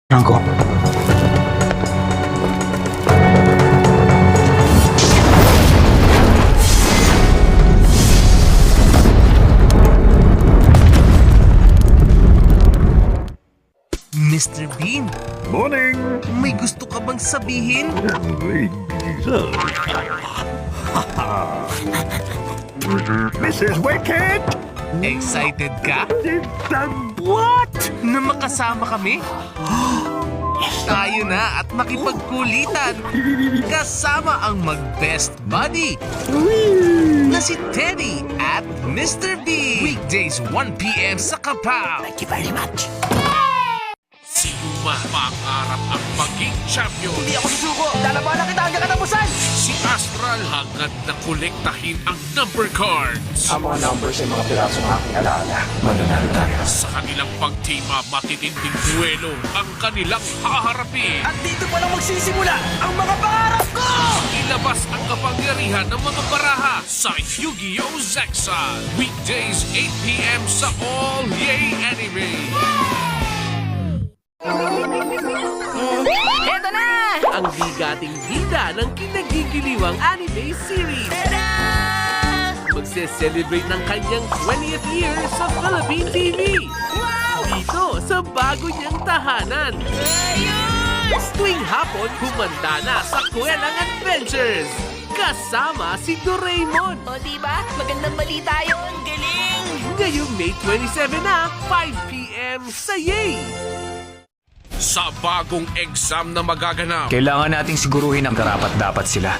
Franco. Mr. Bean, Morning! may gusto ka bang sabihin? Mrs. Wicked! Excited ka What? na makasama kami? Tayo na at makipagkulitan kasama ang mag-best buddy na si Teddy at Mr. B. Weekdays 1 p.m. sa Kapaw. Thank you very much. Sino pangarap ang maging champion? Hindi ako susuko! Lalabanan kita hanggang katapusan! Si Astral hangad na kolektahin ang number cards. Ang mga numbers ay mga piraso ng aking alaala. Mananalo tayo. Sa kanilang pagtima, matitinding duelo ang kanilang haharapin. At dito pa lang magsisimula ang mga pangarap ko! Ilabas ang kapangyarihan ng mga baraha sa Yu-Gi-Oh! Zexal. Weekdays 8 p.m. sa All Yay Anime. Eto na! Ang bigating bida ng kinagigiliwang anime series. Magse-celebrate ng kanyang 20th year sa Philippine TV. Dito sa bago niyang tahanan. Tuwing hapon, humanda na sa Kuwelang Adventures. Kasama si Doraemon. O diba? Magandang balita yun. Galing! Ngayong May 27 na, 5 p.m. sa Yay! Sa bagong exam na magaganap, Kailangan nating siguruhin ang karapat-dapat sila.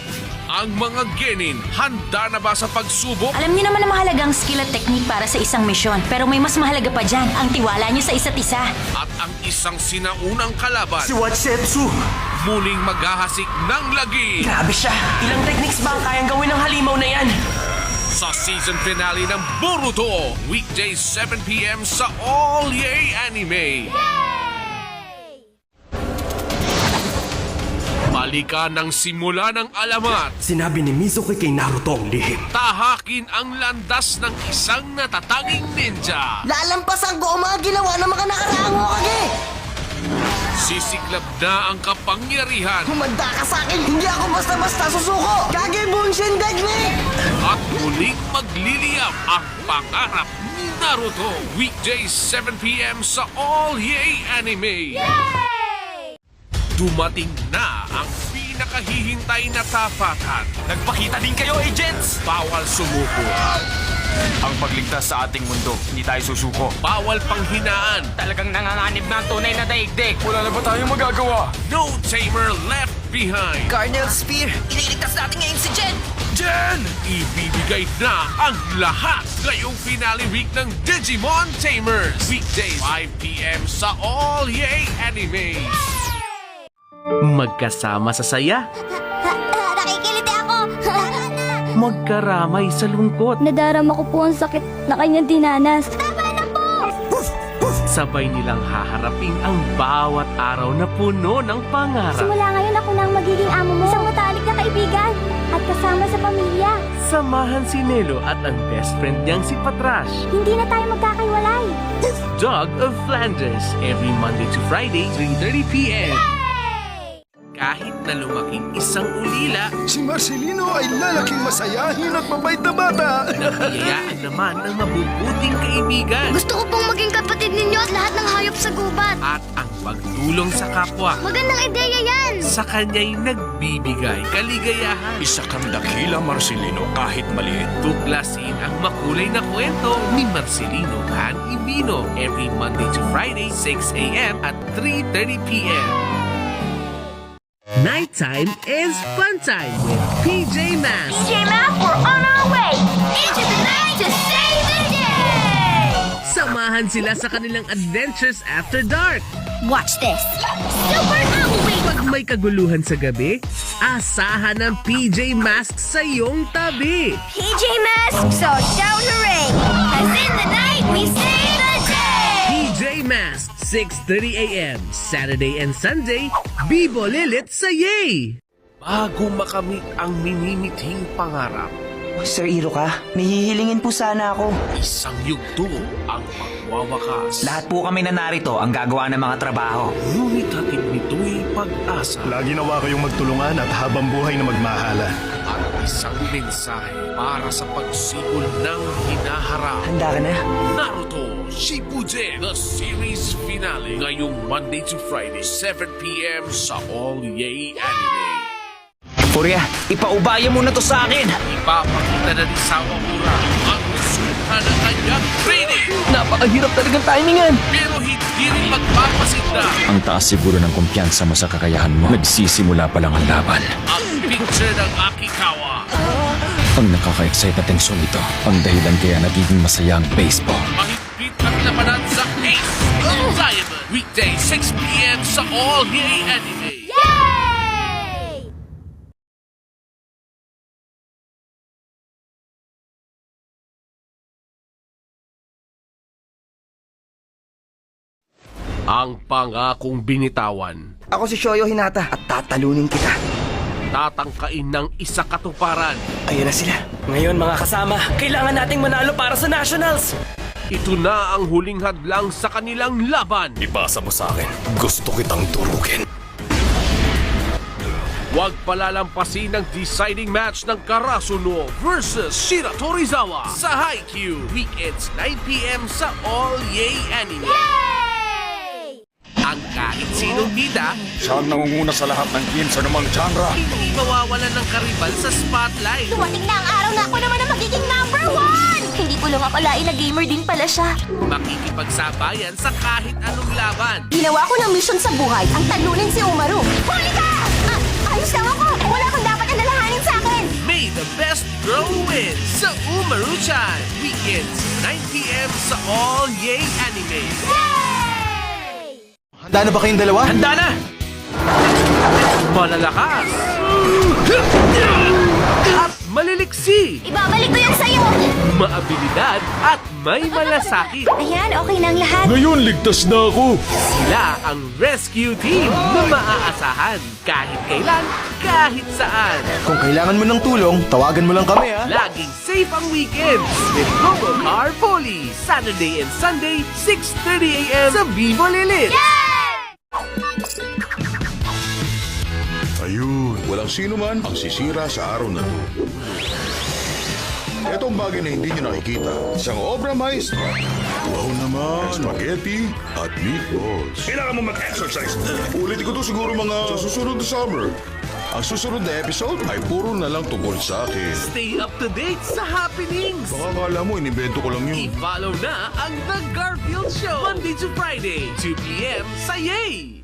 ang mga genin, handa na ba sa pagsubok? Alam niyo naman na mahalagang skill at technique para sa isang misyon. Pero may mas mahalaga pa dyan, ang tiwala niyo sa isa't isa. At ang isang sinaunang kalaban, Watsetsu! muling maghahasik ng lagi Grabe siya! Ilang techniques ba ang kayang gawin ng halimaw na yan? sa season finale ng Boruto, weekdays 7 p.m. sa All Yay Anime. Malika ng simula ng alamat, Sinabi ni Mizuki kay Naruto ang lihim. tahakin ang landas ng isang natatanging ninja. Lalampasan ko ang mga ginawa ng mga nakaraang Hokage! Sisiklab na ang kapangyarihan Humanda ka sa akin! Hindi ako basta-basta susuko! Kage Bunshin Technique! at muling magliliyap ang pangarap ni Naruto. Weekdays 7 p.m. sa All Yay Anime. Dumating na ang pinakahihintay na tapatan. Nagpakita din kayo, agents! Bawal sumuko. Ang pagligtas sa ating mundo, hindi tayo susuko. Bawal panghinaan. Talagang nanganganib na ang tunay na daigdig. Wala na ba tayong magagawa? No tamer left behind. Cardinal Spear! Iniligtas natin ngayon si Jen! Jen! Ibibigay na ang lahat ngayong finale week ng Digimon Tamers. Weekdays 5 p.m. sa All Yay Anime. Magkasama sa saya, Nakikiliti ako! magkaramay sa lungkot. Nadarama ko po ang sakit na kanyang dinanas. Sabay nilang haharapin ang bawat araw na puno ng pangarap. Simula ngayon ako na ang magiging amo mo. Isang matalik na kaibigan at kasama sa pamilya. Samahan si Nelo at ang best friend niyang si Patrash. Hindi na tayo magkakaiwalay. Dog of Flanders, every Monday to Friday, 3:30 p.m. Kahit na lumaking isang ulila, Si Marcelino ay lalaking masayahin at mabait na bata. nabiyayaan naman ng mabubuting kaibigan Gusto ko pong maging kapatid ninyo at lahat ng hayop sa gubat. at ang pagtulong sa kapwa. Magandang ideya yan! Sa kanya'y nagbibigay kaligayahan. Isa kang dakila, Marcelino, kahit maliit. Tuklasin ang makulay na kwento ni Marcelino Han Ibino every Monday to Friday, 6 a.m. at 3:30 p.m. Nighttime is fun time with PJ Masks. J-Map, we're on our way! Into the night to save the day! Samahan sila sa kanilang adventures after dark. Watch this! Super Halloween! Pag may kaguluhan sa gabi, asahan ng PJ Masks sa iyong tabi. PJ Masks, so shout hooray! Cause in the night, we save the day! PJ Masks, 6:30 a.m. Saturday and Sunday, Bibo Lilit sa Yay! Bago makamit ang minimithing pangarap, Sir Iroka, may hihilingin po sana ako. Isang yugto ang magwawakas. Lahat po kami na narito ang gagawa ng mga trabaho. Ngunit hatid nito'y pag-asa Lagi nawa kayong magtulungan at habang buhay na magmahala. at isang mensahe para sa pagsibol ng hinaharap. Handa ka na? Naruto Shippuden, the series finale, ngayong Monday to Friday, 7 p.m. sa All Yay Anime. Furia, ipaubaya mo na to sa akin! Ipapakita na ni Sawamura ang resulta ng kanyang training, Napakahirap talagang timingan. pero hindi rin magpapasigla. Ang taas siguro ng kumpiyansa mo sa kakayahan mo. Nagsisimula pa lang ang laban. Ang picture ng Akikawa, Ang nakaka-excite na tensyon ito, ang dahilan kaya nagiging masaya ang baseball. mahigpit ang labanan sa Ace of Diamond, weekday 6 p.m. sa All Yay Anime. Ang pangakong binitawan, Ako si Shoyo Hinata at tatalunin kita. tatangkain ng isa katuparan. Ayun na sila. Ngayon mga kasama, kailangan nating manalo para sa Nationals. Ito na ang huling hadlang sa kanilang laban. Ipasa mo sa akin. Gusto kitang durugin. Huwag palalampasin ang deciding match ng Karasuno versus Shira Torizawa sa Haikyuu, weekends 9 p.m. sa All Yay Anime. Ang kahit sinong bida, Siya ang nangunguna sa lahat ng games sa namang genre. hindi mawawalan ng karibal sa spotlight. Dumating na ang araw na ako naman ang magiging #1! Hindi ko lang akalain na gamer din pala siya. Makikipagsabayan sa kahit anong laban. Ginawa ko ng mission sa buhay ang talunin si Umaru. Huli ka! Ayos lang ako! Wala kang dapat alalahanin sa akin! May the best girl win sa Umaru-chan, weekends 9 p.m. sa All Yay Anime. Handa na ba kayong dalawa? Handa na! Malalakas at maliliksi, Ibabalik ko yan sa'yo! maabilidad at may malasakit. Ayan, okay na ang lahat. Ngayon, ligtas na ako. Sila ang rescue team na maaasahan kahit kailan, kahit saan. Kung kailangan mo ng tulong, tawagan mo lang kami ha. Laging safe ang weekends with Robocar Police. Saturday and Sunday, 6:30 a.m. sa Vivo Lilith. Ayun, walang sino man ang sisira sa araw na to. Ito ang bagay na hindi nyo nakikita. Isang obra maestra. Wow naman. Spaghetti at meatballs. Kailangan mo mag-exercise. Ulitin ko to siguro mga sa susunod na summer. Ang susunod na episode ay puro na lang tungkol sa akin. Stay up to date sa happenings. Baka kala mo, inimbento ko lang yun. I-follow na ang The Garfield Show, Monday to Friday, 2 p.m. sa Yay!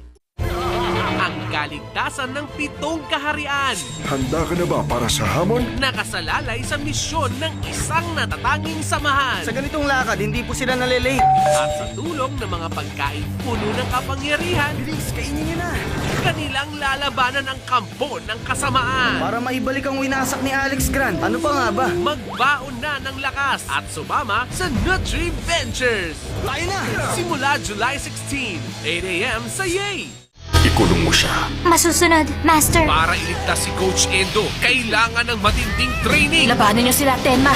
Ang kaligtasan ng 7 kaharian, Handa ka na ba para sa hamon? nakasalalay sa misyon ng isang natatanging samahan. Sa ganitong lakad, hindi po sila nalilate. At sa tulong ng mga pagkain puno ng kapangyarihan, Bilis, kainin niyo na. kanilang lalabanan ang kampo ng kasamaan. Para maibalik ang winasak ni Alex Grant. Ano pa nga ba? Magbaon na ng lakas at sumama sa Nutri Ventures. Tayo na! Simula July 16, 8 a.m. sa Yay! Ikulong mo siya. Masusunod, Master. Para iligtas si Coach Endo, kailangan ng matinding training Labanan niyo sila, Tenma.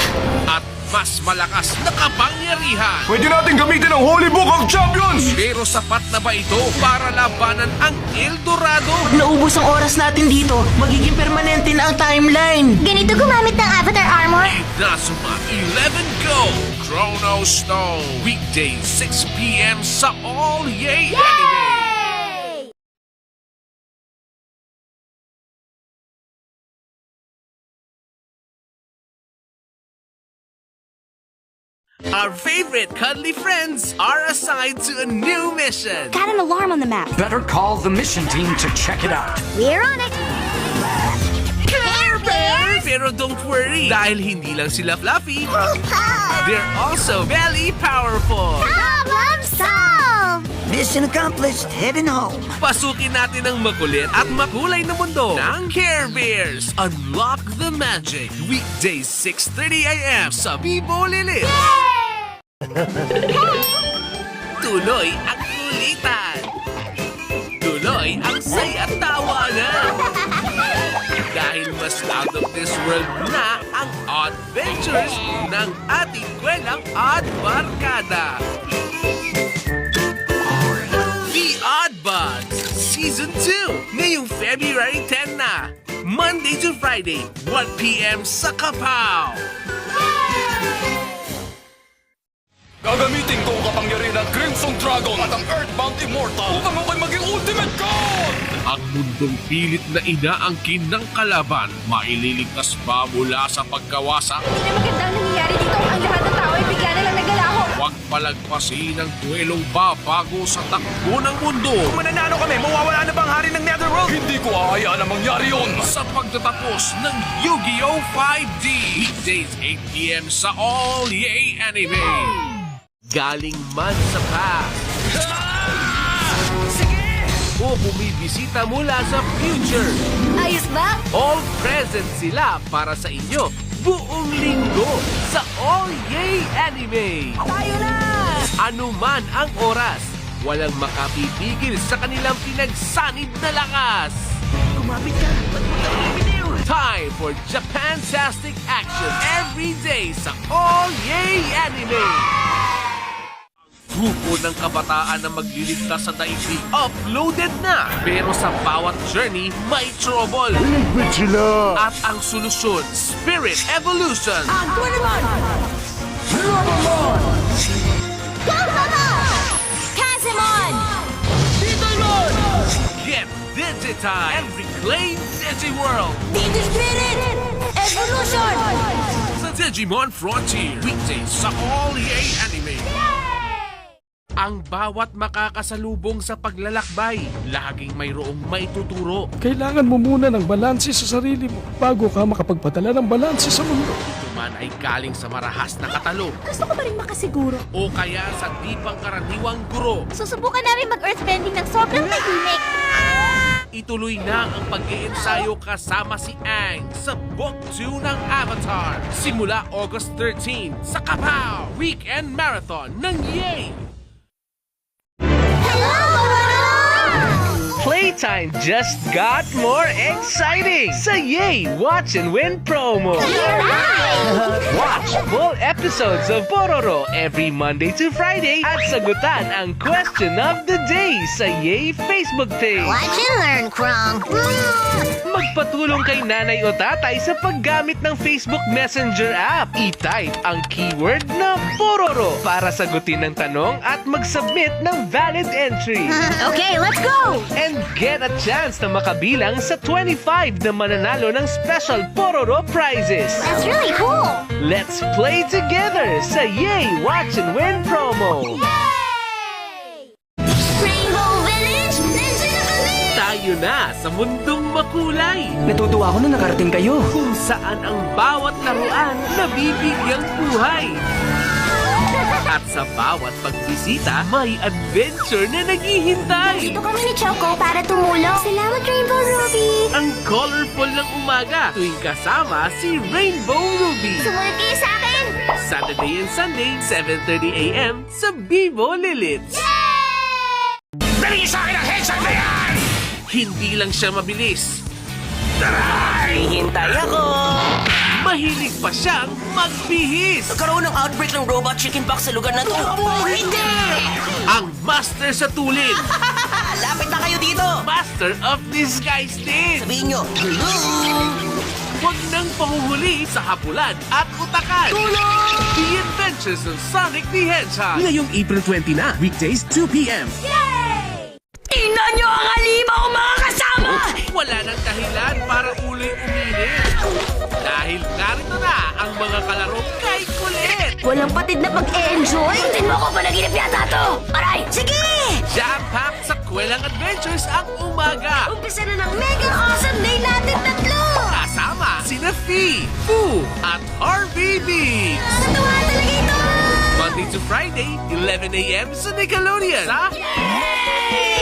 at mas malakas na kapangyarihan. Pwede natin gamitin ang Holy Book of Champions! Pero sapat na ba ito para labanan ang El Dorado? Naubos ang oras natin dito. Magiging permanente na ang timeline. Ganito gumamit ng Avatar Armor? Inazuma 11 Go! Chrono Stone, weekday 6 p.m. sa All Yay Anime. Our favorite cuddly friends are assigned to a new mission. Got an alarm on the map. Better call the mission team to check it out. We're on it. Care Bears! Pero don't worry, dahil hindi lang sila fluffy, they're also very powerful. Problem solved! Mission accomplished. Heading home. Pasukin natin ang makulit at makulay na mundo ng Care Bears. Unlock the magic. Weekdays 6:30 a.m. sa Vivo Lilith. Tuloy ang kulitan. Tuloy ang saya at tawanan. Dahil mas out of this world na ang adventures ng ating kwelang Odd Barkada. The Odd Buds Season 2 ngayong February 10 na. Monday to Friday, 1 p.m. sa Kapaw. Gagamitin ko ang kapangyarihan ng Crimson Dragon at ang Earthbound Immortal upang ako'y maging Ultimate God! Ang mundong pilit na inaangkin ng kalaban, maililigtas ba mula sa pagkawasa? Hindi na magandang nangyayari dito. Ang lahat ng tao ay bigla na lang nagalaho. Huwag palagpasin ang duelong babago sa takbo ng mundo. Kung mananalo kami, mawawala na bang hari ng Netherworld? Hindi ko ahayaan na mangyari yun! Sa pagtatapos ng Yu-Gi-Oh! 5D, weekdays 8 p.m. sa All Yay Anime. Galing man sa past. O bumibisita mula sa future. Ayos ba? All present sila para sa inyo buong linggo sa All Yay Anime. Tayo na! Ano man ang oras, walang makapipigil sa kanilang pinagsanib na lakas. Kumapit ka. Ba't mo tayo biniw? Time for Japan-tastic action every day sa All Yay Anime. Grupo ng kabataan na magliligtas sa daigdig uploaded na. Pero sa bawat journey, may trouble. Ligpit sila! At ang solusyon, Spirit Evolution. Ang Doraemon! Gazamon! Kazamon! Get digitized and reclaim Digiworld Digi-Spirit! Evolution! sa Digimon Frontier. Weekdays sa All Yay Anime. Ang bawat makakasalubong sa paglalakbay, laging mayroong maituturo. Kailangan mo muna ng balanse sa sarili mo bago ka makapagpadala ng balanse sa mundo. Ito man ay galing sa marahas na katalo Gusto ko pa rin makasiguro. o kaya sa di pangkaraniwang guro. Susubukan namin mag-earthbending ng sobrang tahimik. Ituloy na ang pag-iensayo kasama si Aang sa Book 2 ng Avatar. Simula August 13 sa Kapow! Weekend Marathon ng Yay! Playtime just got more exciting sa Yay Watch and Win promo. Watch full episodes of Pororo every Monday to Friday at sagutan ang question of the day sa Yay Facebook page. Watch and learn, Krong. Magpatulong kay nanay o tatay sa paggamit ng Facebook Messenger app. I-type ang keyword na Pororo para sagutin ng tanong at mag-submit ng valid entry. Okay, let's go! And get a chance na makabilang sa 25 na mananalo ng special Pororo prizes. That's really cool! Let's play together sa Yay Watch and Win promo. Rainbow Village, nandiyan na kami! Tayo na sa mundong makulay Natutuwa ako na nakarating kayo. kung saan ang bawat laruan nabibigyang buhay. At sa bawat pagbisita, may adventure na naghihintay. Dito kami ni Choco para tumulong. Salamat, Rainbow Ruby! Ang colorful ng umaga tuwing kasama si Rainbow Ruby. Sumunod kayo sa akin! Saturday and Sunday, 7:30 a.m. sa Vivo Lilits. Dali sa akin ang headshot na yan! Hindi lang siya mabilis, Hihintay ako! mahilig pa siyang magbihis. Karoon ng outbreak ng robot chickenpox sa lugar na to. Hindi! Ang master sa tulin, Lapit na kayo dito! master of disguise din. Sabihin nyo, hello! Huwag nang panguhuli sa hapulan at utakan. The Adventures of Sonic the Hedgehog. Ngayong April 20 na, weekdays 2 p.m. Tingnan nyo ang halimaw, mga kasama! Wala nang dahilan para uloy uminit. Dahil narito na ang mga kalaro kay kulit. Walang patid na pag-e-enjoy? Patid mo ako pa naginip yata to! Aray! Sige! Jam-packed sa Kwelang Adventures ang umaga. Umpisa na ng mega awesome day natin tatlo! Kasama sina Fee, Foo, at Harvey Beats. Nakakatawa talaga ito! Monday to Friday, 11 a.m. sa Nickelodeon. Sa Yay!